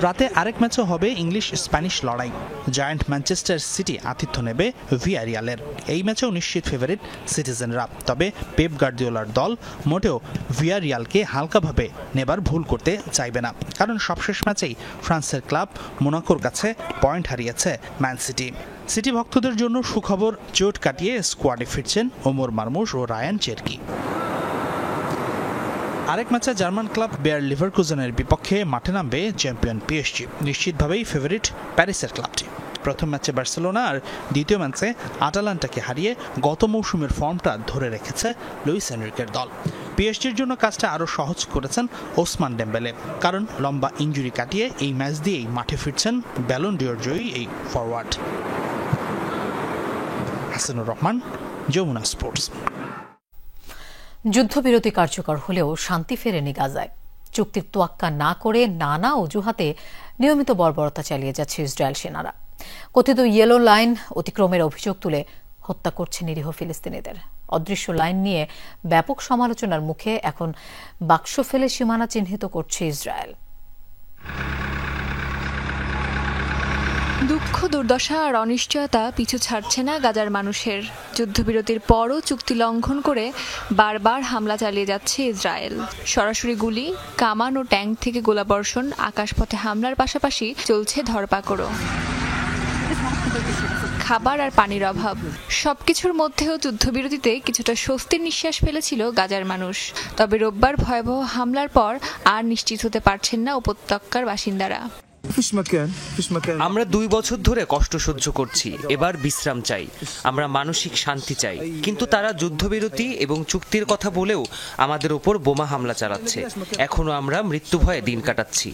রাতে আরেক ম্যাচও হবে ইংলিশ স্প্যানিশ লড়াই। জায়ান্ট ম্যানচেস্টার সিটি আতিথ্য নেবে ভিয়ারিয়ালের। এই ম্যাচেও নিশ্চিত ফেভারিট সিটিজেনরা। তবে পেপ গার্দিওলার দল মোটেও ভিয়ারিয়ালকে হালকাভাবে নেবার ভুল করতে চাইবে না, কারণ সবশেষ ম্যাচেই ফ্রান্সের ক্লাব মোনাকোর কাছে পয়েন্ট হারিয়েছে ম্যান সিটি। সিটি ভক্তদের জন্য সুখবর, চোট কাটিয়ে স্কোয়াডে ফিরছেন ওমর মারমুশ ও রায়ান চেরকি। আরেক ম্যাচে জার্মান ক্লাব বেয়ার লিভারকুজেনের বিপক্ষে মাঠে নামবে চ্যাম্পিয়ন পিএসজি। নিশ্চিতভাবেই ফেভারিট প্যারিসের ক্লাবটি। প্রথম ম্যাচে বার্সেলোনা আর দ্বিতীয় ম্যাচে আটালান্টাকে হারিয়ে গত মৌসুমের ফর্মটা ধরে রেখেছে লুইস এনরিকের দল। পিএসজির জন্য কাজটা আরও সহজ করেছেন ওসমান ডেম্বেলে, কারণ লম্বা ইনজুরি কাটিয়ে এই ম্যাচ দিয়েই মাঠে ফিরছেন ব্যালন ডিওর জয়ী এই ফরওয়ার্ড। হাসানুর রহমান, যমুনা স্পোর্টস। যুদ্ধবিরতি কার্যকর হলেও শান্তি ফেরেনি গাজায়। চুক্তির তোয়াক্কা না করে নানা অজুহাতে নিয়মিত বর্বরতা চালিয়ে যাচ্ছে ইসরায়েল সেনারা। কথিত ইয়েলো লাইন অতিক্রমের অভিযোগ তুলে হত্যা করছে নিরীহ ফিলিস্তিনিদের। অদৃশ্য লাইন নিয়ে ব্যাপক সমালোচনার মুখে এখন বাক্স ফেলে সীমানা চিহ্নিত করছে ইসরায়েল। দুঃখ, দুর্দশা আর অনিশ্চয়তা পিছু ছাড়ছে না গাজার মানুষের। যুদ্ধবিরতির পরও চুক্তি লঙ্ঘন করে বারবার হামলা চালিয়ে যাচ্ছে ইসরায়েল। সরাসরি গুলি, কামান ও ট্যাঙ্ক থেকে গোলাবর্ষণ, আকাশপথে হামলার পাশাপাশি চলছে ধরপাকড়ও। খাবার আর পানির অভাব, সবকিছুর মধ্যেও যুদ্ধবিরতিতে কিছুটা স্বস্তির নিঃশ্বাস ফেলেছিল গাজার মানুষ। তবে রোববার ভয়াবহ হামলার পর আর নিশ্চিত হতে পারছেন না উপত্যকার বাসিন্দারা। আমরা 2 বছর ধরে কষ্ট সহ্য করছি, এবার বিশ্রাম চাই, আমরা মানসিক শান্তি চাই। কিন্তু তারা যুদ্ধবিরতি এবং চুক্তির কথা বলেও আমাদের উপর বোমা হামলা চালাচ্ছে। এখনো আমরা মৃত্যু ভয়ে দিন কাটাচ্ছি।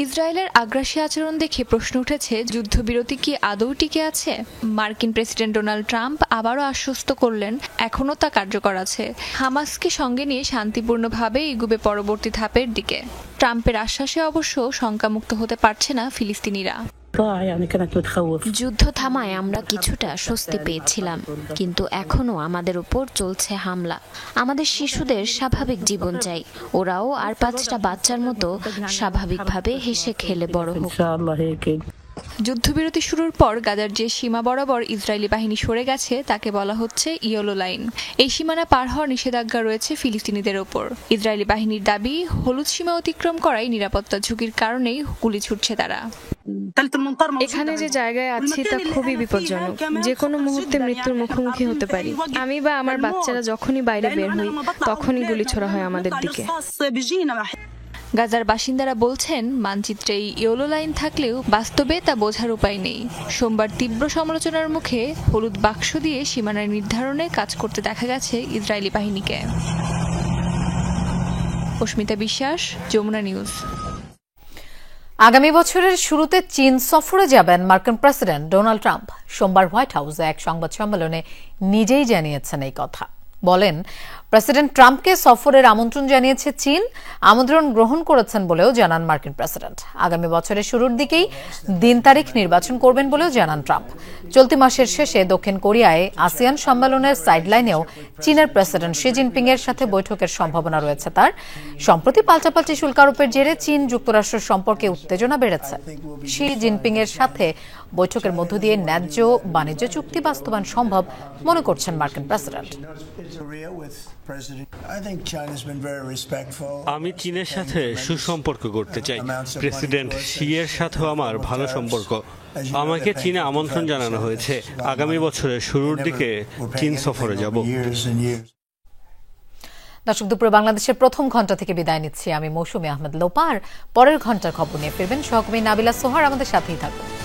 ইসরায়েলের আগ্রাসী আচরণ দেখে প্রশ্ন উঠেছে, যুদ্ধবিরতি কি আদৌ টিকে আছে? মার্কিন প্রেসিডেন্ট ডোনাল্ড ট্রাম্প আবারও আশ্বস্ত করলেন এখনও তা কার্যকর আছে। হামাসকে সঙ্গে নিয়ে শান্তিপূর্ণভাবে এগুবে পরবর্তী ধাপের দিকে। ট্রাম্পের আশ্বাসে অবশ্য শঙ্কামুক্ত হতে পারছে না ফিলিস্তিনিরা। যুদ্ধ থামায় আমরা কিছুটা স্বস্তি পেয়েছিলাম, কিন্তু এখনো আমাদের উপর চলছে হামলা। আমাদের শিশুদের স্বাভাবিক জীবন চাই, ওরাও আর 5টা বাচ্চার মতো স্বাভাবিকভাবে হেসে খেলে বড় হোক। যুদ্ধবিরতি শুরুর পর গাজার যে সীমা বরাবর ইসরায়েলি বাহিনী সরে গেছে তাকে বলা হচ্ছে ইয়েলো লাইন। এই সীমানা পার হওয়ার নিষেধাজ্ঞা রয়েছে ফিলিস্তিনিদের ওপর। ইসরায়েলি বাহিনীর দাবি, হলুদ সীমা অতিক্রম করাই নিরাপত্তা ঝুঁকির কারণেই গুলি ছুটছে তারা। এখানে যে জায়গায় আছি তা খুবই বিপজ্জনক, যে কোনো মুহূর্তে মৃত্যুর মুখোমুখি হতে পারি। আমি বা আমার বাচ্চারা যখনই বাইরে বের হই তখনই গুলি ছোড়া হয় আমাদের দিকে। গাজার বাসিন্দারা বলছেন, মানচিত্রে এই ইয়েলো লাইন থাকলেও বাস্তবে তা বোঝার উপায় নেই। সোমবার তীব্র সমালোচনার মুখে হলুদ বাক্স দিয়ে সীমানা নির্ধারণে কাজ করতে দেখা গেছে ইসরায়েলি বাহিনীকে। অস্মিতা বিশ্বাস, যমুনা নিউজ। আগামী বছরের শুরুতে চীন সফরে যাবেন মার্কিন প্রেসিডেন্ট ডোনাল্ড ট্রাম্প। সোমবার হোয়াইট হাউসে এক সংবাদ সম্মেলনে নিজেই জানিয়েছেন এই কথা। বলেন, প্রেসিডেন্ট ট্রাম্পকে সফরের আমন্ত্রণ জানিয়েছে চীন। আমন্ত্রণ গ্রহণ করেছেন বলেও জানান মার্কিন প্রেসিডেন্ট। আগামী বছরের শুরুর দিকেই দিন তারিখ নির্বাচন করবেন বলেও জানান ট্রাম্প। চলতি মাসের শেষে দক্ষিণ কোরিয়ায় আসিয়ান সম্মেলনের সাইডলাইনেও চীনের প্রেসিডেন্ট শি জিনপিং এর সাথে বৈঠকের সম্ভাবনা রয়েছে তার। সম্প্রতি পাল্টাপাল্টি শুল্ক আরোপের জেরে চীন যুক্তরাষ্ট্রের সম্পর্কে উত্তেজনা বেড়েছে। শি জিনপিং এর সাথে বৈঠকের মধ্য দিয়ে ন্যায্য বাণিজ্য চুক্তি বাস্তবায়ন সম্ভব মনে করছেন মার্কিন প্রেসিডেন্ট। আমি চীনের সাথে সুসম্পর্ক করতে চাই। প্রেসিডেন্ট শি এর সাথেও আমার ভালো সম্পর্ক। আমাকে চীনে আমন্ত্রণ জানানো হয়েছে। আগামী বছরের শুরুর দিকে চীন সফরে যাব। দর্শক, দুপুরে বাংলাদেশের প্রথম ঘন্টা থেকে বিদায় নিচ্ছি আমি মৌসুমী আহমেদ লোপার। পরের ঘন্টার খবর নিয়ে ফিরবেন সহকর্মী নাবিলা সোহার। আমাদের সাথেই থাকুন।